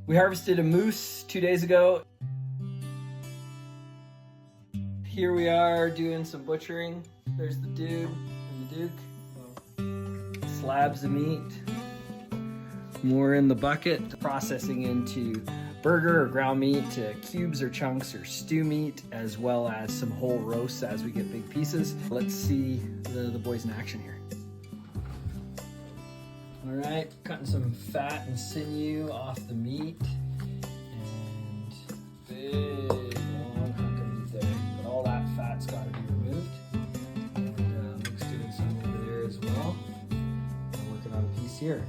We harvested a moose 2 days ago. Here we are doing some butchering. There's the dude and the Duke. Slabs of meat. More in the bucket. Processing into burger or ground meat to cubes or chunks or stew meat, as well as some whole roasts as we get big pieces. Let's see the boys in action here. All right, cutting some fat and sinew off the meat. And big long hunk of meat there. But all that fat's got to be removed. And Luke's doing some over there as well. I'm working on a piece here.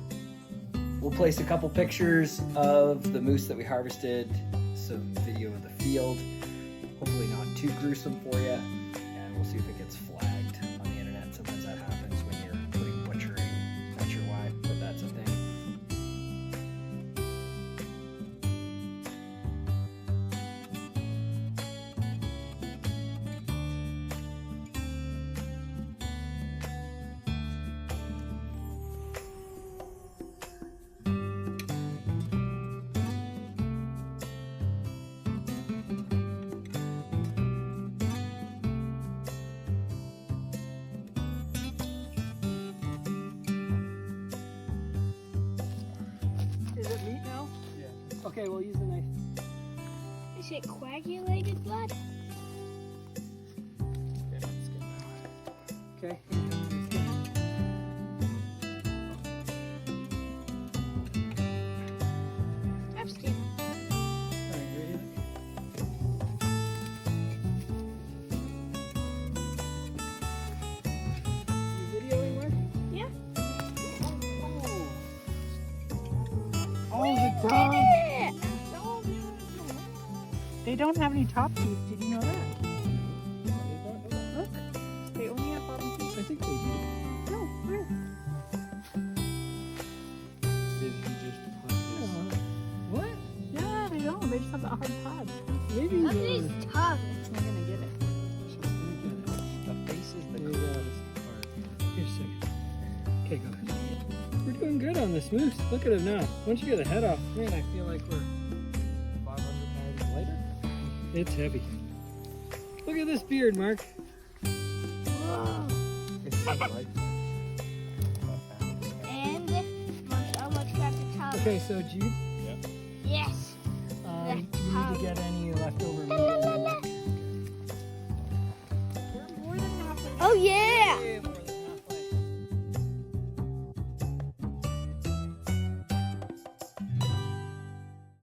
We'll place a couple pictures of the moose that we harvested, some video of the field, hopefully not too gruesome for you, and we'll see if it gets flagged on the internet. Sometimes that happens when you're putting butchering, not sure why, but that's a thing. Is it meat now? Yeah. Okay, we'll use a knife. Is it coagulated blood? Yeah, that's good. Okay. I'm scared. You videoing, Mark? Yeah. Oh, the dog! Yeah. They don't have any top teeth. Did you know that? Look, they only have bottom teeth. I think they do. No, where? Did he just put his... What? Yeah, they don't. They just have that hard pod. Maybe Look at his tongue. I'm gonna get it. the face is the There you go. coolest part. Here's a second. Okay, go ahead. We're doing good on this moose. Look at him now. Once you get the head off, man, I feel like we're 500 pounds lighter. it's heavy. Look at this beard, Mark. Whoa. It's kind of like And I'm gonna try to tell. Okay, so Jude, Yes. you need to get any leftover meat in the neck. We're more than halfway. Oh yeah.